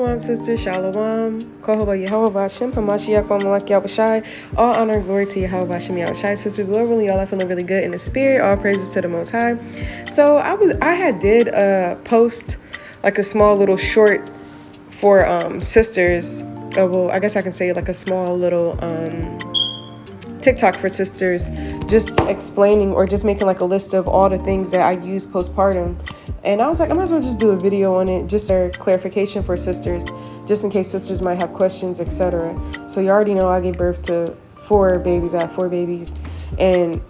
Shalom, sister, shalom. Kohola Yehovah Hashem, Hamashiach, Malak Yahushai. All honor and glory to Yehovah Hashem Yahushai. Sisters, Lord, really, y'all are feeling really good in the spirit. All praises to the Most High. So I did post like a small little short for sisters. Well, I guess I can say like a small little TikTok for sisters, just explaining or just making like a list of all the things that I use postpartum. And I was like, I might as well just do a video on it, just for clarification for sisters, just in case sisters might have questions, etc. So you already know I gave birth to 4 babies. I have 4 babies. And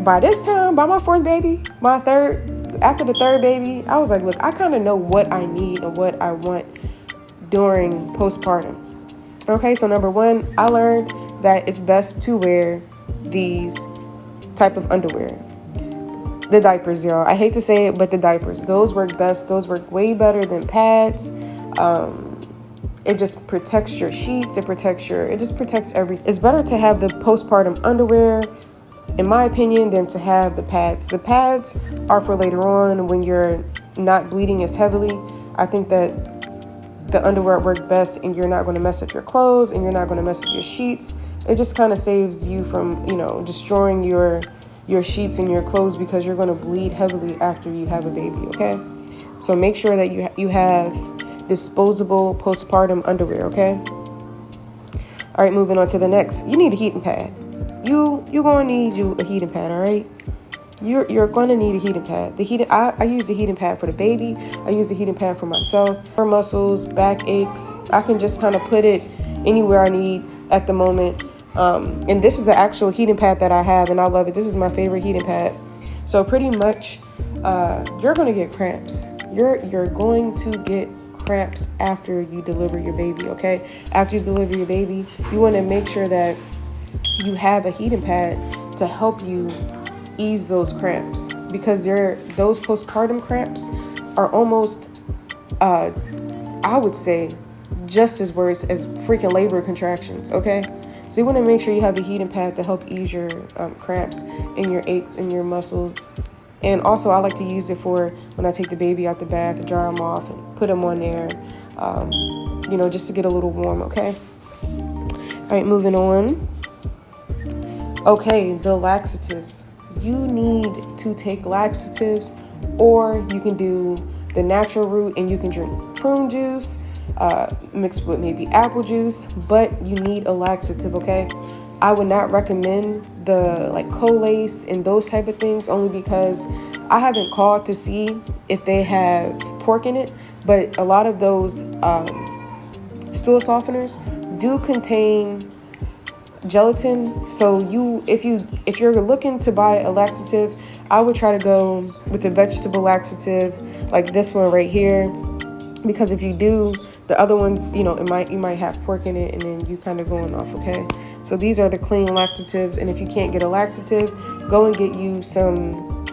by this time, by my 4th baby, after the 3rd baby, I was like, look, I kind of know what I need and what I want during postpartum. Okay, so number 1, I learned that it's best to wear these type of underwear. The diapers, y'all. I hate to say it, but the diapers. Those work best. Those work way better than pads. It just protects your sheets. It just protects everything. It's better to have the postpartum underwear, in my opinion, than to have the pads. The pads are for later on when you're not bleeding as heavily. I think that the underwear work best, and you're not going to mess up your clothes, and you're not going to mess up your sheets. It just kind of saves you from, destroying your sheets and your clothes, because you're going to bleed heavily after you have a baby, okay? So make sure that you have disposable postpartum underwear, okay? All right, moving on to the next. You need a heating pad. You're going to need a heating pad, all right? You're going to need a heating pad. I use the heating pad for the baby. I use the heating pad for myself. For muscles, back aches, I can just kind of put it anywhere I need at the moment. And this is the actual heating pad that I have, and I love it. This is my favorite heating pad. So pretty much, you're going to get cramps. You're going to get cramps after you deliver your baby, okay? After you deliver your baby, you want to make sure that you have a heating pad to help you ease those cramps, because those postpartum cramps are almost, I would say, just as worse as freaking labor contractions, okay? So you want to make sure you have a heating pad to help ease your cramps and your aches and your muscles. And also, I like to use it for when I take the baby out the bath, dry them off, and put them on there, just to get a little warm, okay? All right, moving on. Okay, the laxatives. You need to take laxatives, or you can do the natural route and you can drink prune juice, mixed with maybe apple juice, but you need a laxative, okay? I would not recommend the Colace and those type of things, only because I haven't called to see if they have pork in it, but a lot of those stool softeners do contain gelatin. So if you're looking to buy a laxative, I would try to go with a vegetable laxative like this one right here, because if you do, the other ones, you might have pork in it, and then you kind of going off, okay? So these are the clean laxatives, and if you can't get a laxative, go and get you some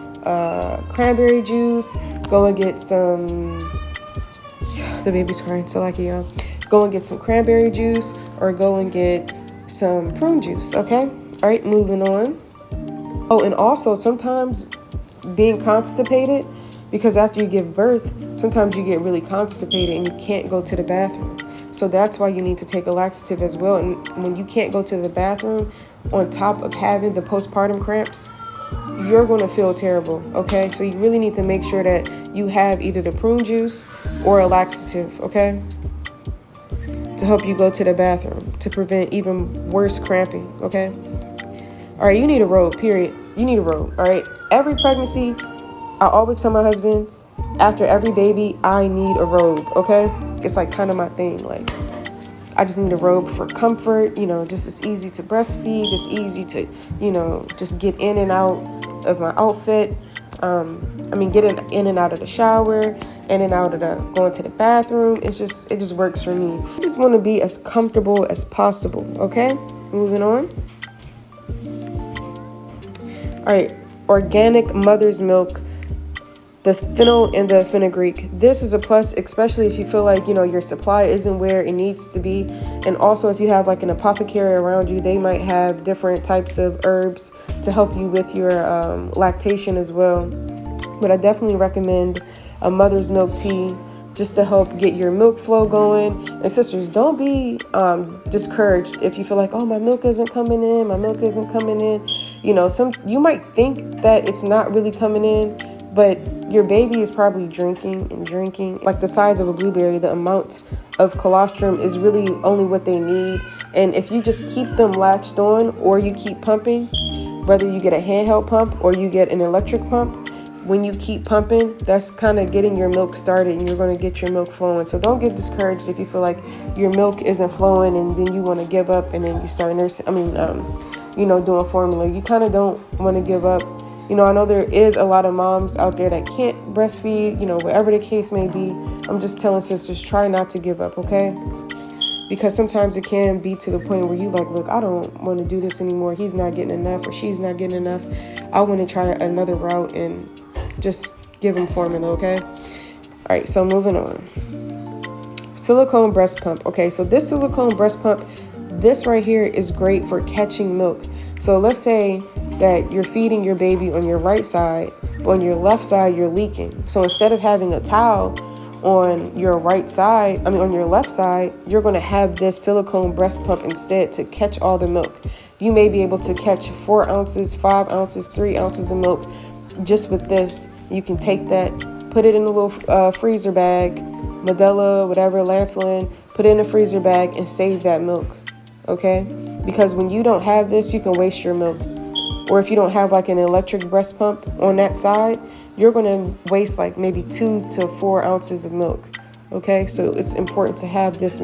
cranberry juice. Go and get some. The baby's crying, so like y'all. Go and get some cranberry juice, or go and get some prune juice, okay? All right, moving on. Oh, and also sometimes being constipated, because after you give birth, sometimes you get really constipated and you can't go to the bathroom. So that's why you need to take a laxative as well. And when you can't go to the bathroom, on top of having the postpartum cramps, you're going to feel terrible, okay? So you really need to make sure that you have either the prune juice or a laxative, okay? To help you go to the bathroom, to prevent even worse cramping, okay? All right, you need a robe, period. You need a robe, all right? Every pregnancy, I always tell my husband, after every baby, I need a robe, okay? It's like kind of my thing. Like, I just need a robe for comfort, just it's easy to breastfeed. It's easy to, just get in and out of my outfit. Getting in and out of the shower, in and out of going to the bathroom. It just works for me. I just want to be as comfortable as possible, okay? Moving on. All right, organic mother's milk, the fennel and the fenugreek. This is a plus, especially if you feel like, your supply isn't where it needs to be. And also if you have an apothecary around you, they might have different types of herbs to help you with your lactation as well. But I definitely recommend a mother's milk tea just to help get your milk flow going. And sisters, don't be discouraged if you feel like, oh, my milk isn't coming in, you know, you might think that it's not really coming in, but your baby is probably drinking, like the size of a blueberry. The amount of colostrum is really only what they need. And if you just keep them latched on, or you keep pumping, whether you get a handheld pump or you get an electric pump, when you keep pumping, that's kind of getting your milk started, and you're going to get your milk flowing. So don't get discouraged if you feel like your milk isn't flowing and then you want to give up and then you start nursing. Doing formula. You kind of don't want to give up. You know, I know there is a lot of moms out there that can't breastfeed, you know, whatever the case may be. I'm just telling sisters, try not to give up, okay? Because sometimes it can be to the point where you like, look, I don't want to do this anymore. He's not getting enough, or she's not getting enough. I want to try another route and just give them formula, okay? All right, so moving on. Silicone breast pump. Okay, so this silicone breast pump, this right here is great for catching milk. So let's say that you're feeding your baby on your right side, but on your left side, you're leaking. So instead of having a towel on your left side, you're going to have this silicone breast pump instead to catch all the milk. You may be able to catch 4 ounces, 5 ounces, 3 ounces of milk just with this. You can take that, put it in a little freezer bag, Medela, whatever, lanolin, put it in a freezer bag and save that milk, okay? Because when you don't have this, you can waste your milk. Or if you don't have like an electric breast pump on that side, you're going to waste like maybe 2 to 4 ounces of milk, okay? So it's important to have this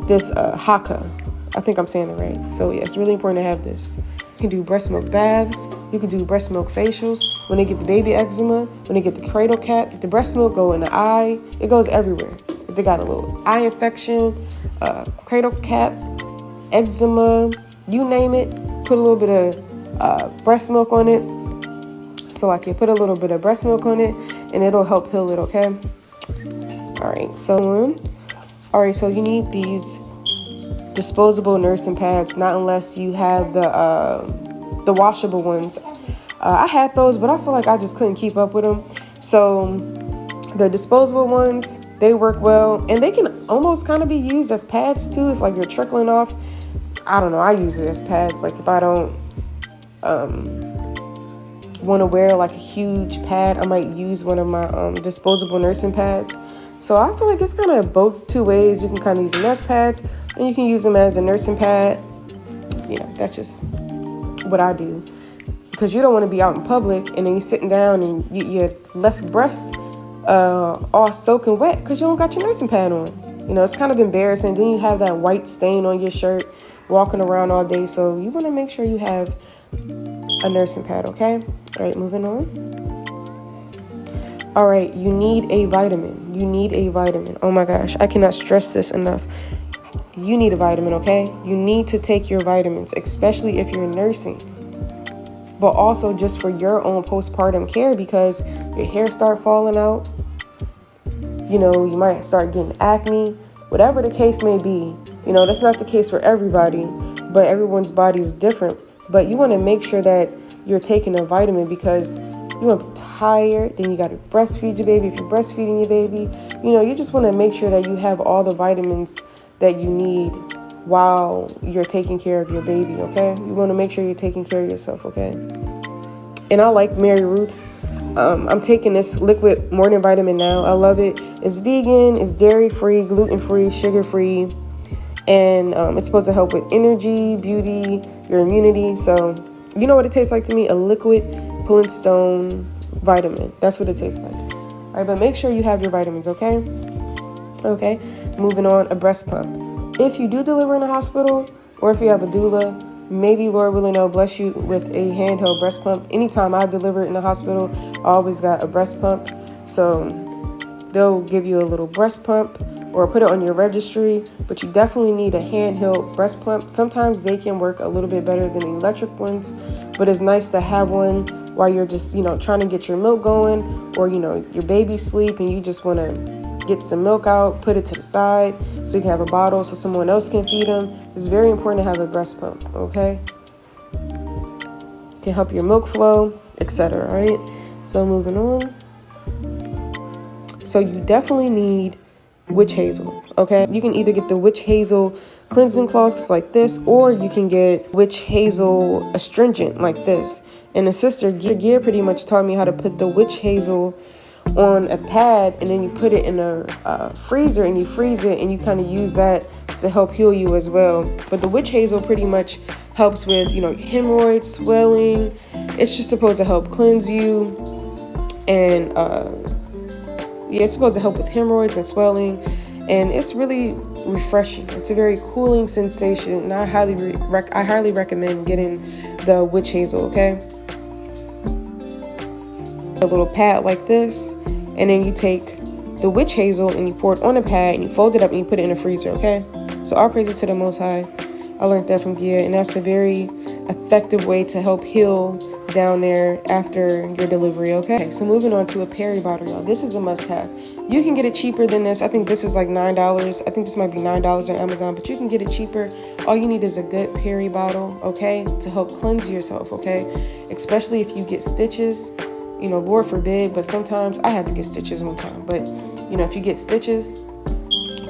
Haakaa. I think I'm saying it right. So yeah, it's really important to have this. You can do breast milk baths. You can do breast milk facials. When they get the baby eczema, when they get the cradle cap, the breast milk go in the eye. It goes everywhere. If they got a little eye infection, cradle cap, eczema, you name it, put a little bit of breast milk on it. So I can put a little bit of breast milk on it, and it'll help heal it, okay? All right, so you need these disposable nursing pads, not unless you have the washable ones. I had those, but I feel like I just couldn't keep up with them. So the disposable ones, they work well, and they can almost kind of be used as pads too, if like you're trickling off. I don't know, I use it as pads. Like if I don't want to wear like a huge pad, I might use one of my disposable nursing pads. So I feel like it's kind of both two ways. You can kind of use them as pads, and you can use them as a nursing pad. You know, that's just what I do. Because you don't want to be out in public and then you're sitting down and your left breast all soaking wet because you don't got your nursing pad on. You know, it's kind of embarrassing. Then you have that white stain on your shirt walking around all day. So you want to make sure you have a nursing pad, okay? All right, moving on. All right, you need a vitamin. You need a vitamin. Oh my gosh, I cannot stress this enough. You need a vitamin, okay? You need to take your vitamins, especially if you're nursing. But also just for your own postpartum care, because your hair start falling out. You know, you might start getting acne, whatever the case may be. You know, that's not the case for everybody, but everyone's body is different. But you want to make sure that you're taking a vitamin because you want to be tired. Then you got to breastfeed your baby if you're breastfeeding your baby. You know, you just want to make sure that you have all the vitamins that you need while you're taking care of your baby, okay? You want to make sure you're taking care of yourself, okay? And I like Mary Ruths. I'm taking this liquid morning vitamin now. I love it. It's vegan, it's dairy-free, gluten-free, sugar-free, and it's supposed to help with energy, beauty, your immunity. So, you know what it tastes like to me? A liquid Flintstone vitamin. That's what it tastes like. All right, but make sure you have your vitamins, okay? Okay, moving on, a breast pump. If you do deliver in a hospital, or if you have a doula, maybe, Lord willing, they'll bless you with a handheld breast pump. Anytime I deliver in the hospital, I always got a breast pump. So they'll give you a little breast pump or put it on your registry, but you definitely need a handheld breast pump. Sometimes they can work a little bit better than electric ones, but it's nice to have one while you're just, you know, trying to get your milk going, or, you know, your baby's asleep and you just want to get some milk out, put it to the side so you can have a bottle so someone else can feed them. It's very important to have a breast pump, okay? Can help your milk flow, etc. All right, so moving on. So you definitely need witch hazel, okay? You can either get the witch hazel cleansing cloths like this, or you can get witch hazel astringent like this. And the sister Gia pretty much taught me how to put the witch hazel on a pad, and then you put it in a freezer and you freeze it, and you kind of use that to help heal you as well. But the witch hazel pretty much helps with, you know, hemorrhoids, swelling. It's just supposed to help cleanse you, and yeah, it's supposed to help with hemorrhoids and swelling, and it's really refreshing. It's a very cooling sensation, and I highly recommend getting the witch hazel, okay? A little pad like this, and then you take the witch hazel and you pour it on a pad and you fold it up and you put it in a freezer, okay? So all praises to the Most High. I learned that from Gia, and that's a very effective way to help heal down there after your delivery, okay? So moving on to a Peri bottle, y'all. This is a must-have. You can get it cheaper than this. I think this is like $9. I think this might be $9 on Amazon, but you can get it cheaper. All you need is a good Peri bottle, okay, to help cleanse yourself, okay? Especially if you get stitches. You know, Lord forbid, but sometimes I had to get stitches one time. But, you know, if you get stitches,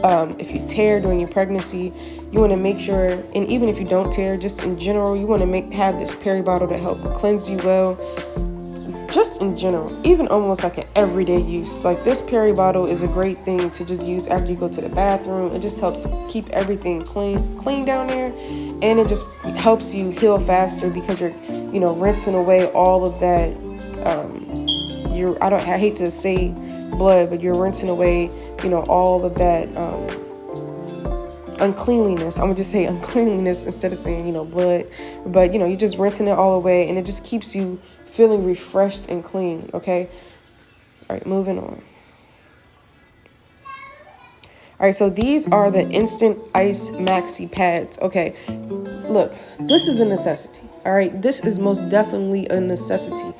if you tear during your pregnancy, you want to make sure, and even if you don't tear, just in general, you want to have this Peri bottle to help cleanse you well. Just in general, even almost like an everyday use. Like this Peri bottle is a great thing to just use after you go to the bathroom. It just helps keep everything clean down there, and it just helps you heal faster because you're, you know, rinsing away all of that. I hate to say blood, but you're rinsing away, you know, all of that uncleanliness. I'm gonna just say uncleanliness instead of saying, you know, blood, but you know, you're just rinsing it all away, and it just keeps you feeling refreshed and clean, okay? All right, moving on. All right, so these are the Instant Ice Maxi Pads, okay? Look, this is a necessity, all right? This is most definitely a necessity.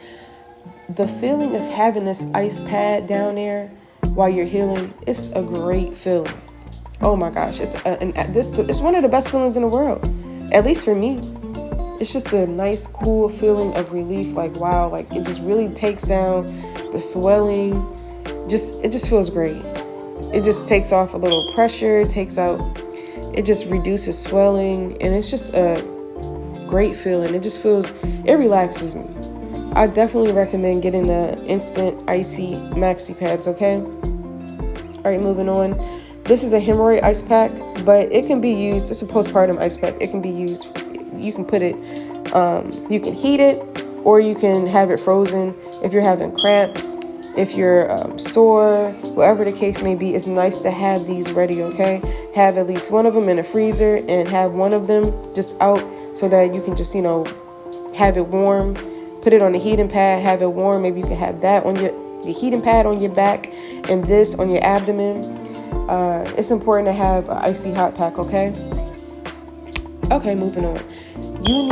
The feeling of having this ice pad down there while you're healing, it's a great feeling. Oh my gosh, it's one of the best feelings in the world, at least for me. It's just a nice, cool feeling of relief. Like, wow, like it just really takes down the swelling. It just feels great. It just takes off a little pressure, it just reduces swelling, and it's just a great feeling. It relaxes me. I definitely recommend getting the Instant Icy Maxi Pads, okay? All right, moving on. This is a hemorrhoid ice pack, but it can be used, it's a postpartum ice pack. It can be used, you can put it, you can heat it, or you can have it frozen if you're having cramps, if you're sore, whatever the case may be. It's nice to have these ready, okay? Have at least one of them in a freezer and have one of them just out so that you can just, you know, have it warm. Put it on the heating pad, have it warm. Maybe you can have that on your heating pad on your back and this on your abdomen. It's important to have an icy hot pack, okay? Okay, moving on. You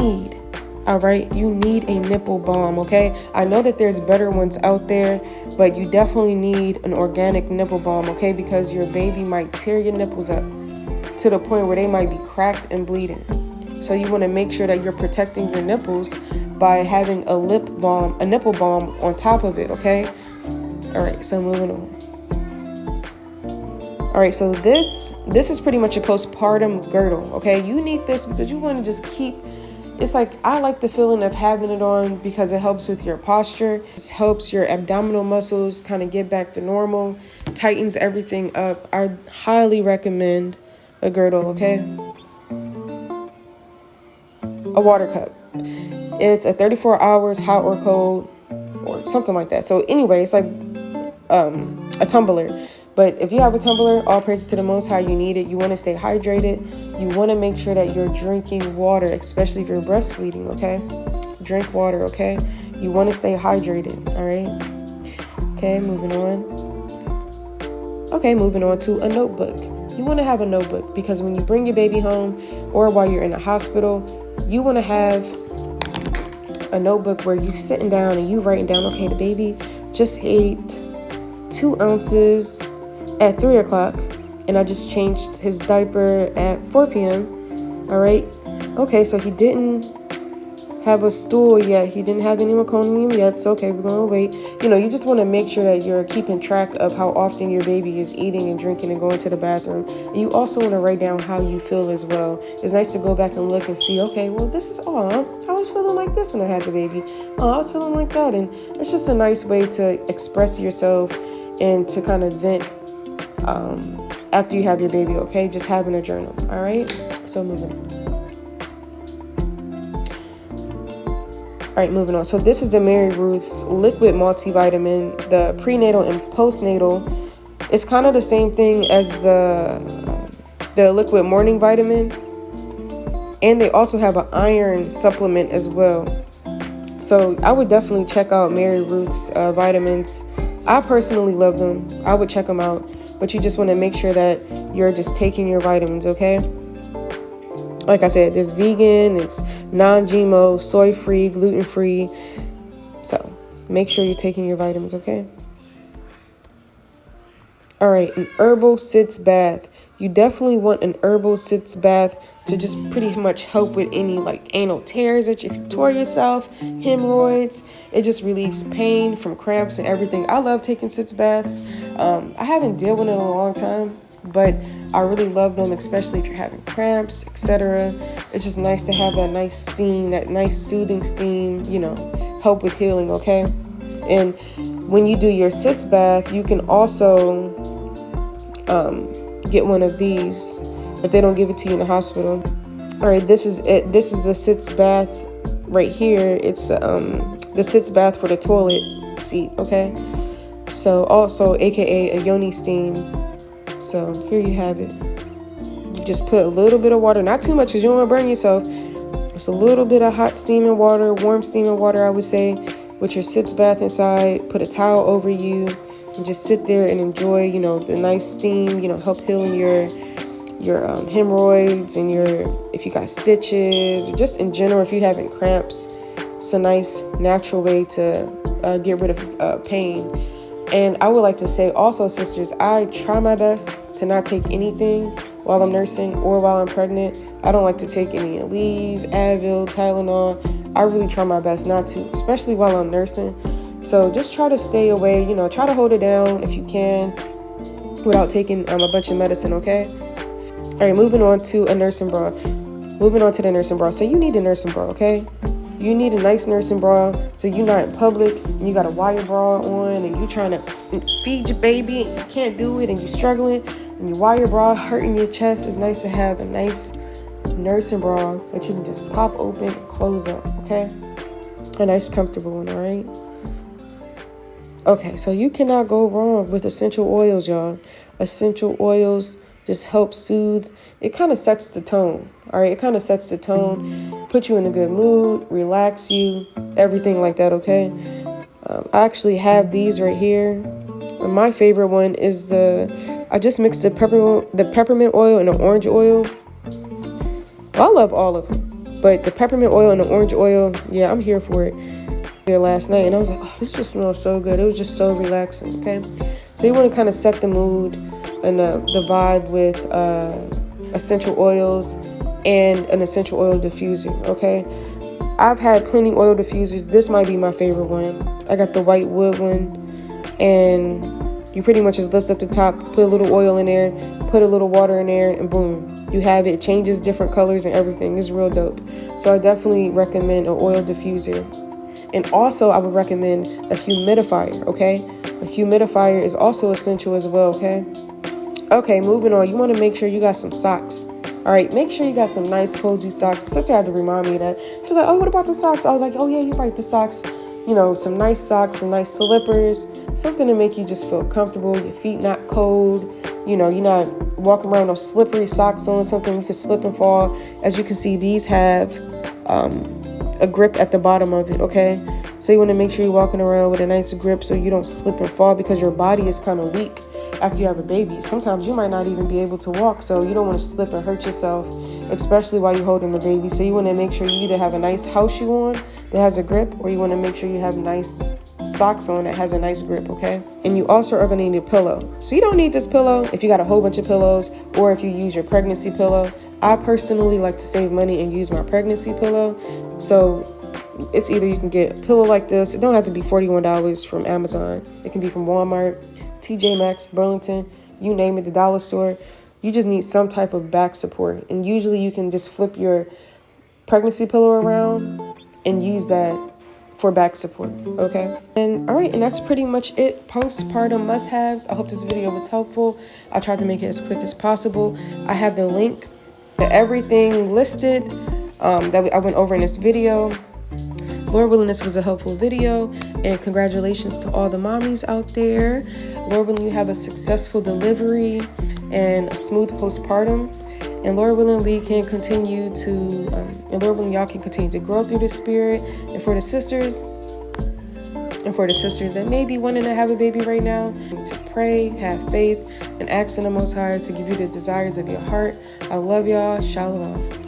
need a nipple balm, okay? I know that there's better ones out there, but you definitely need an organic nipple balm, okay? Because your baby might tear your nipples up to the point where they might be cracked and bleeding. So you want to make sure that you're protecting your nipples by having a nipple balm on top of it, okay? All right, so moving on. All right, so this is pretty much a postpartum girdle, okay? You need this because you want to just it's like, I like the feeling of having it on because it helps with your posture. It helps your abdominal muscles kind of get back to normal, tightens everything up. I highly recommend a girdle, okay? A water cup. It's a 34 hours hot or cold or something like that. So anyway, it's like a tumbler. But if you have a tumbler, all praises to the Most High, you need it. You want to stay hydrated. You want to make sure that you're drinking water, especially if you're breastfeeding, okay? Drink water, okay? You want to stay hydrated, all right? Okay, moving on. Okay, moving on to a notebook. You want to have a notebook because when you bring your baby home or while you're in the hospital, you want to have a notebook where you're sitting down and you writing down, okay, the baby just ate 2 ounces at 3 o'clock, and I just changed his diaper at 4 p.m. All right. Okay, so he didn't have a stool yet. He didn't have any meconium yet. It's okay. We're going to wait. You know, you just want to make sure that you're keeping track of how often your baby is eating and drinking and going to the bathroom. And you also want to write down how you feel as well. It's nice to go back and look and see, okay, well, this is, I was feeling like this when I had the baby. Oh, I was feeling like that. And it's just a nice way to express yourself and to kind of vent after you have your baby, okay? Just having a journal, all right? So moving on. All right, moving on. So this is the Mary Ruths liquid multivitamin, the prenatal and postnatal. It's kind of the same thing as the liquid morning vitamin. And they also have an iron supplement as well. So I would definitely check out Mary Ruth's vitamins. I personally love them. I would check them out. But you just want to make sure that you're just taking your vitamins, okay? Like I said, there's vegan, it's non-GMO, soy-free, gluten-free. So make sure you're taking your vitamins, okay? All right, an Herbal Sitz Bath. You definitely want an Herbal Sitz Bath to just pretty much help with any like anal tears that if you tore yourself, hemorrhoids. It just relieves pain from cramps and everything. I love taking Sitz Baths. I haven't dealt with it in a long time, but I really love them, especially if you're having cramps, etc. It's just nice to have that nice steam, that nice soothing steam, you know, help with healing, okay? And when you do your Sitz Bath, you can also get one of these if they don't give it to you in the hospital. All right, this is it. This is the Sitz Bath right here. It's the Sitz Bath for the toilet seat, okay? So also, aka a yoni steam. So here you have it. You just put a little bit of water, not too much because you don't want to burn yourself. Just a little bit of hot steaming water, warm steaming water, I would say, with your Sitz Bath inside. Put a towel over you and just sit there and enjoy, you know, the nice steam, you know, help healing your hemorrhoids and if you got stitches, or just in general, if you're having cramps. It's a nice natural way to get rid of pain. And I would like to say also, sisters, I try my best to not take anything while I'm nursing or while I'm pregnant. I don't like to take any Aleve, Advil, Tylenol. I really try my best not to, especially while I'm nursing. So just try to stay away, you know, try to hold it down if you can without taking a bunch of medicine, okay? All right, moving on to a nursing bra. Moving on to the nursing bra. So you need a nursing bra, okay? You need a nice nursing bra so you're not in public and you got a wire bra on and you're trying to feed your baby and you can't do it and you're struggling and your wire bra hurting your chest. It's nice to have a nice nursing bra that you can just pop open and close up, okay? A nice comfortable one, all right? Okay, so you cannot go wrong with essential oils, y'all. Essential oils just help soothe. It kind of sets the tone, all right? It kind of sets the tone, put you in a good mood, relax you, everything like that, okay? I actually have these right here. And my favorite one is I just mixed the peppermint oil and the orange oil. Well, I love all of them, but the peppermint oil and the orange oil, yeah, I'm here for it. Here last night, and I was like, oh, this just smells so good. It was just so relaxing, okay? So you want to kind of set the mood and the vibe with essential oils and an essential oil diffuser, okay? I've had plenty oil diffusers. This might be my favorite one. I got the white wood one, and you pretty much just lift up the top, put a little oil in there, put a little water in there, and boom, you have it. It changes different colors and everything. It's real dope. So I definitely recommend an oil diffuser. And also, I would recommend a humidifier, okay? A humidifier is also essential as well, okay? Okay, moving on. You want to make sure you got some socks. All right, make sure you got some nice, cozy socks. Sister had to remind me of that. She was like, oh, what about the socks? I was like, oh, yeah, you're right, the socks. You know, some nice socks, some nice slippers, something to make you just feel comfortable, your feet not cold. You know, you're not walking around with slippery socks on, something you could slip and fall. As you can see, these have a grip at the bottom of it, okay? So you want to make sure you're walking around with a nice grip so you don't slip and fall, because your body is kind of weak after you have a baby. Sometimes you might not even be able to walk, so you don't want to slip and hurt yourself, especially while you're holding the baby. So you want to make sure you either have a nice house shoe on that has a grip, or you want to make sure you have nice socks on that has a nice grip, okay? And you also are going to need a pillow. So you don't need this pillow if you got a whole bunch of pillows, or if you use your pregnancy pillow. I personally like to save money and use my pregnancy pillow. So it's either you can get a pillow like this. It don't have to be $41 from Amazon. It can be from Walmart, TJ Maxx, Burlington, you name it, the dollar store. You just need some type of back support. And usually you can just flip your pregnancy pillow around and use that for back support, okay? And all right, and that's pretty much it. Postpartum must-haves. I hope this video was helpful. I tried to make it as quick as possible. I have the link to everything listed that I went over in this video. Lord willing, this was a helpful video, and congratulations to all the mommies out there. Lord willing, you have a successful delivery and a smooth postpartum. And Lord willing, we can continue to, and Lord willing, y'all can continue to grow through the spirit. And for the sisters that may be wanting to have a baby right now, to pray, have faith, and ask in the Most High to give you the desires of your heart. I love y'all. Shalom.